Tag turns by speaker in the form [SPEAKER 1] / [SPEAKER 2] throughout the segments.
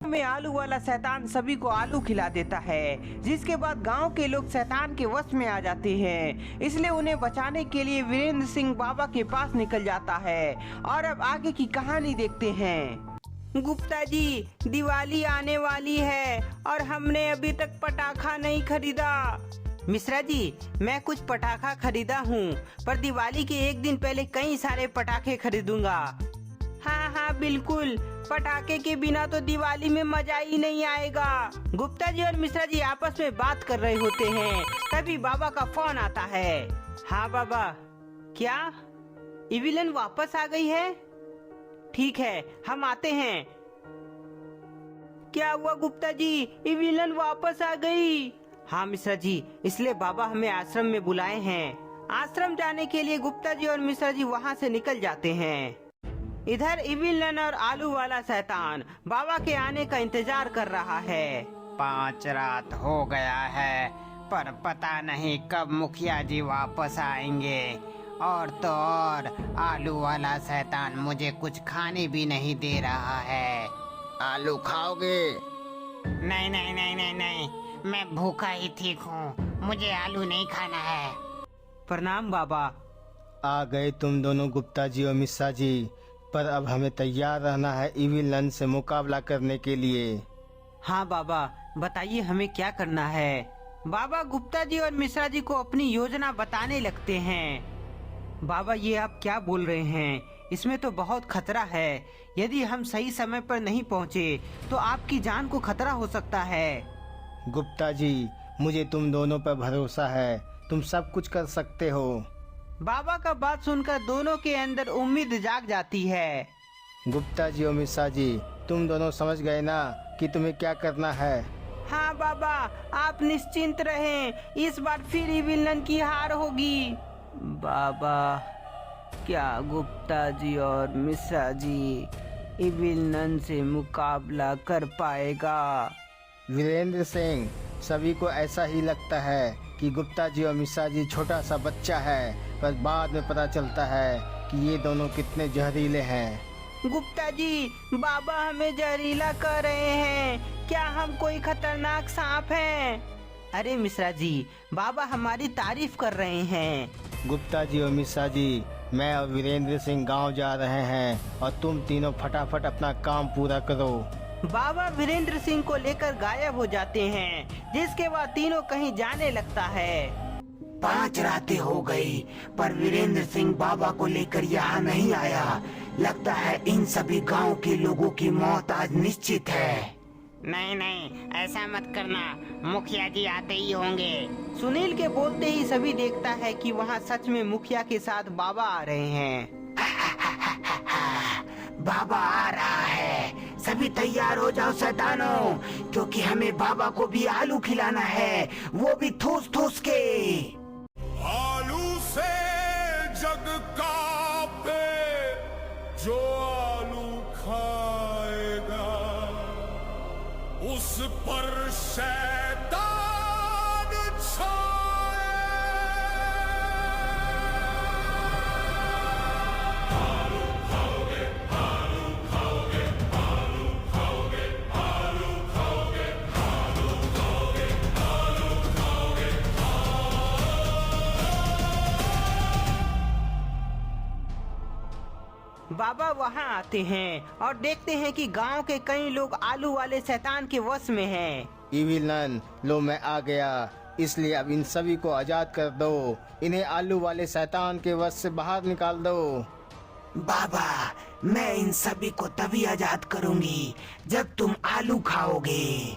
[SPEAKER 1] में आलू वाला शैतान सभी को आलू खिला देता है, जिसके बाद गांव के लोग शैतान के वश में आ जाते हैं। इसलिए उन्हें बचाने के लिए वीरेंद्र सिंह बाबा के पास निकल जाता है। और अब आगे की कहानी देखते हैं। गुप्ता जी, दिवाली आने वाली है और हमने अभी तक पटाखा नहीं खरीदा। मिश्रा जी, मैं कुछ पटाखा खरीदा हूँ, पर दिवाली के एक दिन पहले कई सारे पटाखे खरीदूंगा। हाँ हाँ बिल्कुल, पटाखे के बिना तो दिवाली में मजा ही नहीं आएगा। गुप्ता जी और मिश्रा जी आपस में बात कर रहे होते हैं, तभी बाबा का फोन आता है। हाँ बाबा। क्या इविलन वापस आ गई है? ठीक है, हम आते हैं। क्या हुआ गुप्ता जी, इविलन वापस आ गई? हाँ मिश्रा जी, इसलिए बाबा हमें आश्रम में बुलाए हैं। आश्रम जाने के लिए गुप्ता जी और मिश्रा जी वहाँ से निकल जाते हैं। इधर इविलन और आलू वाला शैतान बाबा के आने का इंतजार कर रहा है।
[SPEAKER 2] 5 रात हो गया है, पर पता नहीं कब मुखिया जी वापस आएंगे। और तो और आलू वाला शैतान मुझे कुछ खाने भी नहीं दे रहा है।
[SPEAKER 3] आलू खाओगे?
[SPEAKER 2] नहीं नहीं नहीं नहीं नहीं, मैं भूखा ही ठीक हूँ, मुझे आलू नहीं खाना है।
[SPEAKER 1] प्रणाम बाबा।
[SPEAKER 3] आ गए तुम दोनों गुप्ता जी और मिश्रा जी, पर अब हमें तैयार रहना है इविलन से मुकाबला करने के लिए।
[SPEAKER 1] हाँ बाबा, बताइए हमें क्या करना है। बाबा गुप्ता जी और मिश्रा जी को अपनी योजना बताने लगते हैं। बाबा, ये आप क्या बोल रहे हैं? इसमें तो बहुत खतरा है। यदि हम सही समय पर नहीं पहुँचे तो आपकी जान को खतरा हो सकता है।
[SPEAKER 3] गुप्ता जी, मुझे तुम दोनों पर भरोसा है, तुम सब कुछ कर सकते हो।
[SPEAKER 1] बाबा का बात सुनकर दोनों के अंदर उम्मीद जाग जाती है।
[SPEAKER 3] गुप्ता जी और मिश्रा जी, तुम दोनों समझ गए ना कि तुम्हें क्या करना है?
[SPEAKER 1] हाँ बाबा, आप निश्चिंत रहें, इस बार फिर इविलन की हार होगी। बाबा, क्या गुप्ता जी और मिश्रा जी इविलन से मुकाबला कर पाएगा?
[SPEAKER 3] वीरेंद्र सिंह, सभी को ऐसा ही लगता है कि गुप्ता जी और मिश्रा जी छोटा सा बच्चा है, पर बाद में पता चलता है कि ये दोनों कितने जहरीले हैं।
[SPEAKER 1] गुप्ता जी, बाबा हमें जहरीला कर रहे हैं। क्या हम कोई खतरनाक सांप हैं? अरे मिश्रा जी, बाबा हमारी तारीफ कर रहे हैं।
[SPEAKER 3] गुप्ता जी और मिश्रा जी, मैं और वीरेंद्र सिंह गांव जा रहे हैं और तुम तीनों फटाफट अपना काम पूरा करो।
[SPEAKER 1] बाबा वीरेंद्र सिंह को लेकर गायब हो जाते हैं, जिसके बाद तीनों कहीं जाने लगता है।
[SPEAKER 4] 5 रातें हो गई, पर वीरेंद्र सिंह बाबा को लेकर यहाँ नहीं आया। लगता है इन सभी गांव के लोगों की मौत आज निश्चित है।
[SPEAKER 2] नहीं नहीं, ऐसा मत करना, मुखिया जी आते ही होंगे।
[SPEAKER 1] सुनील के बोलते ही सभी देखता है कि वहाँ सच में मुखिया के साथ बाबा आ रहे हैं।
[SPEAKER 4] बाबा आ रहा है, सभी तैयार हो जाओ शैतानों, क्योंकि हमें बाबा को भी आलू खिलाना है, वो भी ठूस ठूस के।
[SPEAKER 5] आलू से जग कांपे, जो आलू खाएगा उस पर शैतान छाए। आलू खाओगे, आलू खाओगे, आलू खाओगे, आलू खाओगे, आलू खाओगे, आलू खाओगे।
[SPEAKER 1] बाबा वहाँ आते हैं और देखते हैं कि गांव के कई लोग आलू वाले शैतान के वश में हैं।
[SPEAKER 3] इविलन, लो मैं आ गया, इसलिए अब इन सभी को आजाद कर दो। इन्हें आलू वाले शैतान के वश से बाहर निकाल दो।
[SPEAKER 4] बाबा, मैं इन सभी को तभी आजाद करूंगी जब तुम आलू खाओगे।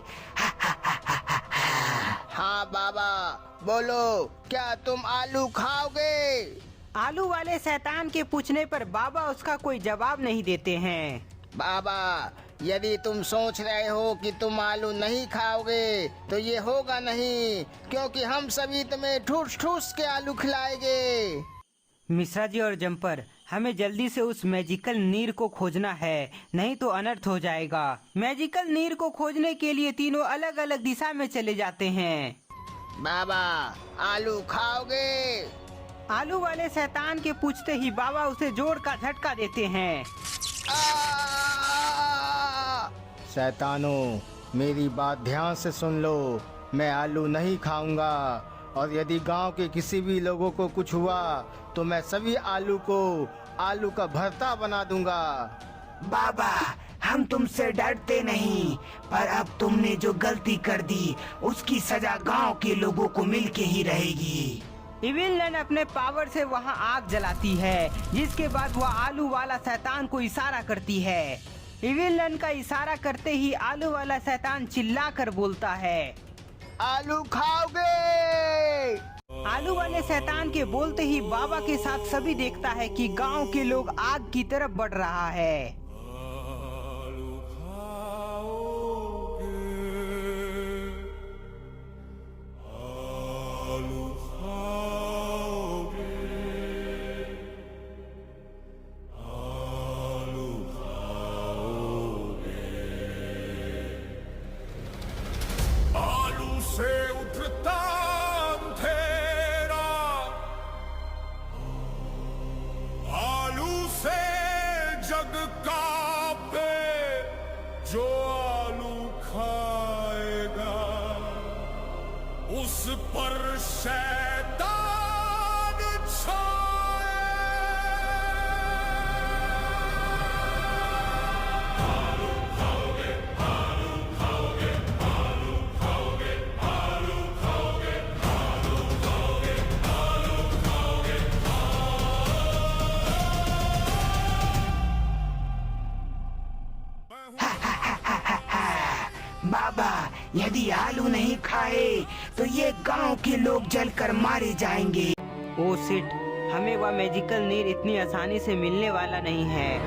[SPEAKER 3] हाँ बाबा, बोलो, क्या तुम आलू खाओगे?
[SPEAKER 1] आलू वाले शैतान के पूछने पर बाबा उसका कोई जवाब नहीं देते हैं।
[SPEAKER 3] बाबा, यदि तुम सोच रहे हो कि तुम आलू नहीं खाओगे तो ये होगा नहीं, क्योंकि हम सभी तुम्हें ठूस ठूस के आलू खिलाएंगे।
[SPEAKER 1] मिश्रा जी और जम्पर, हमें जल्दी से उस मैजिकल नीर को खोजना है, नहीं तो अनर्थ हो जाएगा। मैजिकल नीर को खोजने के लिए तीनों अलग अलग दिशा में चले जाते हैं।
[SPEAKER 3] बाबा, आलू खाओगे?
[SPEAKER 1] आलू वाले शैतान के पूछते ही बाबा उसे जोर का झटका देते हैं।
[SPEAKER 3] शैतानों, मेरी बात ध्यान से सुन लो। मैं आलू नहीं खाऊंगा, और यदि गांव के किसी भी लोगों को कुछ हुआ तो मैं सभी आलू को आलू का भरता बना दूंगा।
[SPEAKER 4] बाबा, हम तुमसे डरते नहीं, पर अब तुमने जो गलती कर दी उसकी सजा गांव के लोगों को मिलके ही रहेगी।
[SPEAKER 1] इविल नन अपने पावर से वहां आग जलाती है, जिसके बाद वह आलू वाला शैतान को इशारा करती है। इविल नन का इशारा करते ही आलू वाला शैतान चिल्लाकर बोलता है,
[SPEAKER 3] आलू खाओगे?
[SPEAKER 1] आलू वाले शैतान के बोलते ही बाबा के साथ सभी देखता है कि गांव के लोग आग की तरफ बढ़ रहा है।
[SPEAKER 5] आलू खाओगे, आलू खाओगे, आलू खाओगे। आलू से उठता अंधेरा, आलू से जग कांपे, जो आलू खाएगा उस पर शैतान छाए। आलू खाओगे, आलू खाओगे, आलू खाओगे, आलू खाओगे, आलू खाओगे, आलू खाओगे।
[SPEAKER 4] बाबा, यदि आलू नहीं खाए तो ये गांव के लोग जलकर मारे जाएंगे।
[SPEAKER 1] ओ सिट, हमें वह मैजिकल नीर इतनी आसानी से मिलने वाला नहीं है।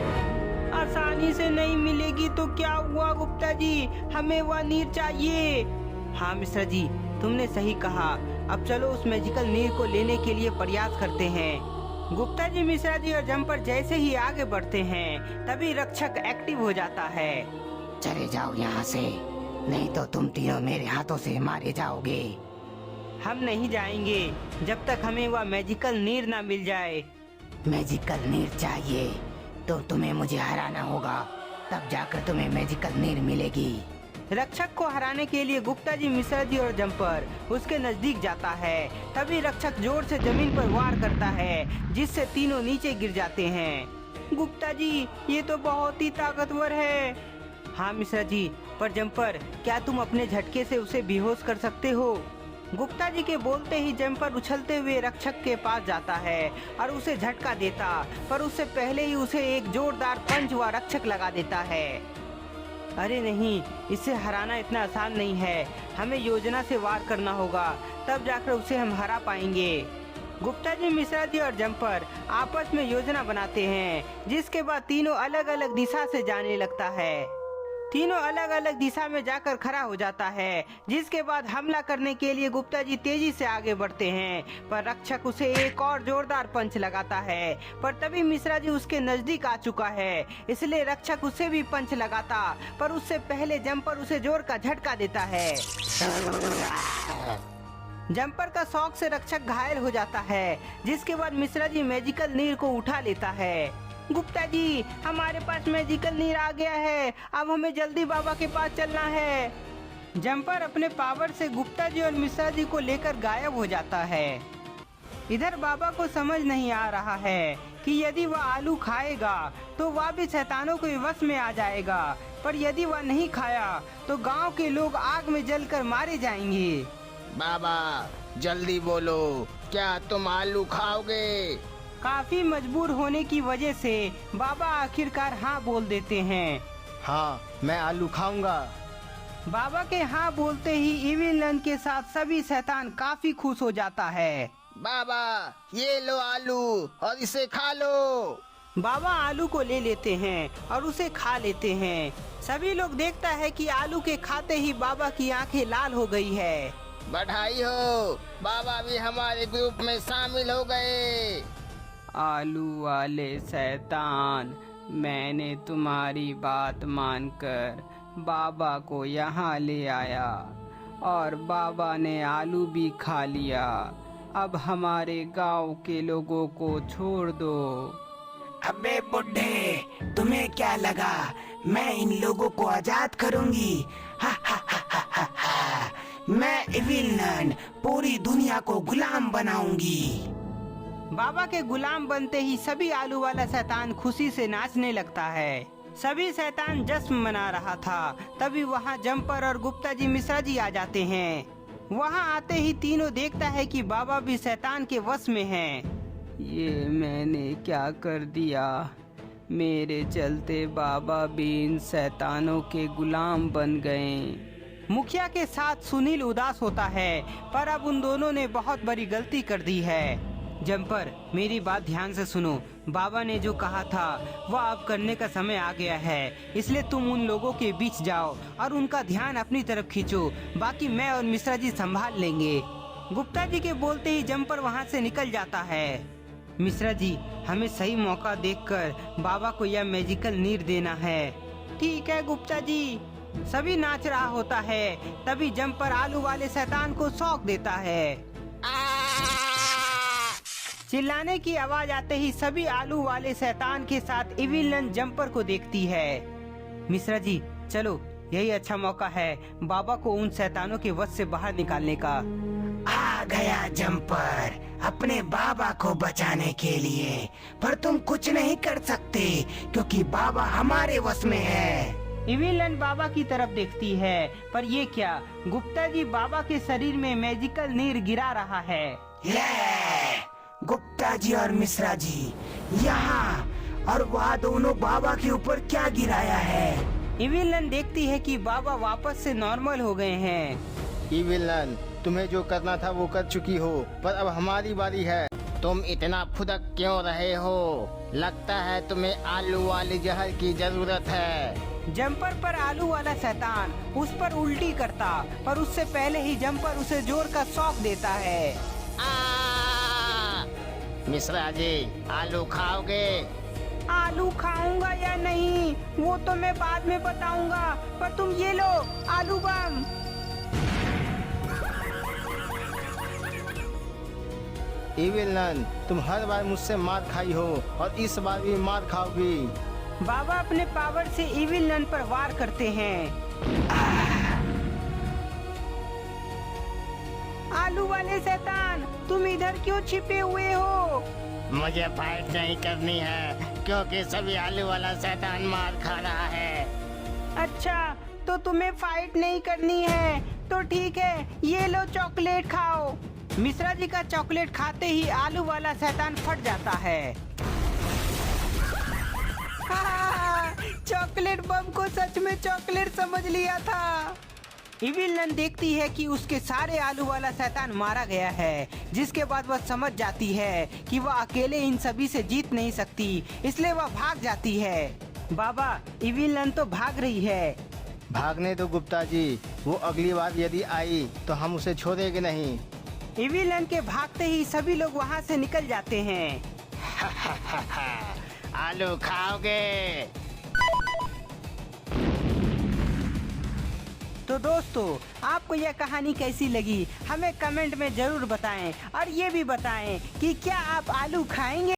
[SPEAKER 1] आसानी से नहीं मिलेगी तो क्या हुआ गुप्ता जी, हमें वह नीर चाहिए। हाँ मिश्रा जी, तुमने सही कहा। अब चलो उस मैजिकल नीर को लेने के लिए प्रयास करते हैं। गुप्ता जी, मिश्रा जी और जम्पर जैसे ही आगे बढ़ते हैं तभी रक्षक एक्टिव हो जाता है।
[SPEAKER 4] चले जाओ यहाँ से, नहीं तो तुम तीनों मेरे हाथों से मारे जाओगे।
[SPEAKER 1] हम नहीं जाएंगे जब तक हमें वह मैजिकल नीर ना मिल जाए।
[SPEAKER 4] मैजिकल नीर चाहिए तो तुम्हें मुझे हराना होगा, तब जाकर तुम्हें मैजिकल नीर मिलेगी।
[SPEAKER 1] रक्षक को हराने के लिए गुप्ता जी, मिश्रा जी और जम्पर उसके नजदीक जाता है। तभी रक्षक जोर से जमीन पर वार करता है, जिससे तीनों नीचे गिर जाते हैं। गुप्ता जी, ये तो बहुत ही ताकतवर है। हाँ मिश्रा जी, पर जम्पर, क्या तुम अपने झटके से उसे बेहोश कर सकते हो? गुप्ता जी के बोलते ही जम्पर उछलते हुए रक्षक के पास जाता है और उसे झटका देता, पर उससे पहले ही उसे एक जोरदार पंच वह रक्षक लगा देता है। अरे नहीं, इसे हराना इतना आसान नहीं है। हमें योजना से वार करना होगा, तब जाकर उसे हम हरा पाएंगे। गुप्ता जी, मिश्रा जी और जम्पर आपस में योजना बनाते हैं, जिसके बाद तीनों अलग अलग दिशा से जाने लगता है। तीनों अलग अलग दिशा में जाकर खड़ा हो जाता है, जिसके बाद हमला करने के लिए गुप्ता जी तेजी से आगे बढ़ते हैं, पर रक्षक उसे एक और जोरदार पंच लगाता है। पर तभी मिश्रा जी उसके नजदीक आ चुका है, इसलिए रक्षक उसे भी पंच लगाता, पर उससे पहले जम्पर उसे जोर का झटका देता है। जम्पर का शौक से रक्षक घायल हो जाता है, जिसके बाद मिश्रा जी मैजिकल नीर को उठा लेता है। गुप्ता जी, हमारे पास मैजिकल नीर आ गया है, अब हमें जल्दी बाबा के पास चलना है। जम्पर अपने पावर से गुप्ता जी और मिश्रा जी को लेकर गायब हो जाता है। इधर बाबा को समझ नहीं आ रहा है कि यदि वह आलू खाएगा तो वह भी शैतानों के वश में आ जाएगा, पर यदि वह नहीं खाया तो गांव के लोग आग में जलकर मारे जाएंगे।
[SPEAKER 3] बाबा, जल्दी बोलो, क्या तुम आलू खाओगे?
[SPEAKER 1] काफी मजबूर होने की वजह से बाबा आखिरकार हाँ बोल देते हैं।
[SPEAKER 3] हाँ, मैं आलू खाऊंगा।
[SPEAKER 1] बाबा के हाँ बोलते ही इविल नन के साथ सभी शैतान काफी खुश हो जाता है।
[SPEAKER 3] बाबा, ये लो आलू और इसे खा लो।
[SPEAKER 1] बाबा आलू को ले लेते हैं और उसे खा लेते हैं। सभी लोग देखता है कि आलू के खाते ही बाबा की आंखें लाल हो गई है।
[SPEAKER 3] बधाई हो, बाबा भी हमारे ग्रुप में शामिल हो गए।
[SPEAKER 1] आलू वाले शैतान, मैंने तुम्हारी बात मानकर बाबा को यहाँ ले आया और बाबा ने आलू भी खा लिया। अब हमारे गांव के लोगों को छोड़ दो।
[SPEAKER 4] अबे बुड्ढे, तुम्हें क्या लगा मैं इन लोगों को आजाद करूंगी। हा हा हा हा हा हा। मैं इविलन पूरी दुनिया को गुलाम बनाऊंगी।
[SPEAKER 1] बाबा के गुलाम बनते ही सभी आलू वाला शैतान खुशी से नाचने लगता है। सभी शैतान जश्न मना रहा था। तभी वहाँ जम्पर और गुप्ता जी मिश्रा जी आ जाते हैं। वहाँ आते ही तीनों देखता है कि बाबा भी शैतान के वश में हैं। ये मैंने क्या कर दिया? मेरे चलते बाबा भी इन शैतानों के गुलाम बन गए। मुखिया के साथ सुनील उदास होता है, पर अब उन दोनों ने बहुत बड़ी गलती कर दी है। जम्पर, मेरी बात ध्यान से सुनो। बाबा ने जो कहा था वह अब करने का समय आ गया है, इसलिए तुम उन लोगों के बीच जाओ और उनका ध्यान अपनी तरफ खींचो। बाकी मैं और मिश्रा जी संभाल लेंगे। गुप्ता जी के बोलते ही जम्पर वहाँ से निकल जाता है। मिश्रा जी, हमें सही मौका देखकर बाबा को यह मैजिकल नीर देना है। ठीक है गुप्ता जी। सभी नाच रहा होता है। तभी जम्पर आलू वाले शैतान को शॉक देता है। चिल्लाने की आवाज आते ही सभी आलू वाले शैतान के साथ इविलन जम्पर को देखती है। मिश्रा जी, चलो, यही अच्छा मौका है बाबा को उन शैतानों के वश से बाहर निकालने का।
[SPEAKER 4] आ गया जम्पर अपने बाबा को बचाने के लिए, पर तुम कुछ नहीं कर सकते क्योंकि बाबा हमारे वश में है।
[SPEAKER 1] इविलन बाबा की तरफ देखती है, पर ये क्या? गुप्ता जी बाबा के शरीर में मैजिकल नीर गिरा रहा है।
[SPEAKER 4] गुप्ता जी और मिश्रा जी यहाँ, और वह दोनों बाबा के ऊपर क्या गिराया है?
[SPEAKER 1] इविलन देखती है कि बाबा वापस से नॉर्मल हो गए हैं।
[SPEAKER 3] इविलन, तुम्हें जो करना था वो कर चुकी हो, पर अब हमारी बारी है। तुम इतना फुदक क्यों रहे हो? लगता है तुम्हें आलू वाली जहर की जरूरत है।
[SPEAKER 1] जम्पर पर आलू वाला शैतान उस पर उल्टी करता, पर उससे पहले ही जम्पर उसे जोर का शॉक देता है।
[SPEAKER 3] मिश्रा जी, आलू खाओगे?
[SPEAKER 1] आलू खाऊंगा या नहीं वो तो मैं बाद में बताऊंगा, पर तुम ये लो आलू बम।
[SPEAKER 3] इविलन, तुम हर बार मुझसे मार खाई हो और इस बार भी मार खाओगी।
[SPEAKER 1] बाबा अपने पावर से इविलन पर वार करते हैं। आलू वाले शैतान, तुम इधर क्यों छिपे हुए हो?
[SPEAKER 3] मुझे फाइट नहीं करनी है क्योंकि सभी आलू वाला शैतान मार खा रहा है।
[SPEAKER 1] अच्छा, तो तुम्हें फाइट नहीं करनी है तो ठीक है, ये लो चॉकलेट खाओ। मिश्रा जी का चॉकलेट खाते ही आलू वाला शैतान फट जाता है। चॉकलेट बम को सच में चॉकलेट समझ लिया था। इविलन देखती है कि उसके सारे आलू वाला शैतान मारा गया है, जिसके बाद वह समझ जाती है कि वह अकेले इन सभी से जीत नहीं सकती, इसलिए वह भाग जाती है। बाबा, इविलन तो भाग रही है।
[SPEAKER 3] भागने दो गुप्ता जी, वो अगली बार यदि आई तो हम उसे छोड़ेंगे नहीं।
[SPEAKER 1] इविलन के भागते ही सभी लोग वहाँ से निकल जाते हैं।
[SPEAKER 3] आलू खाओगे?
[SPEAKER 1] तो दोस्तों, आपको यह कहानी कैसी लगी हमें कमेंट में जरूर बताएं, और ये भी बताएं कि क्या आप आलू खाएंगे।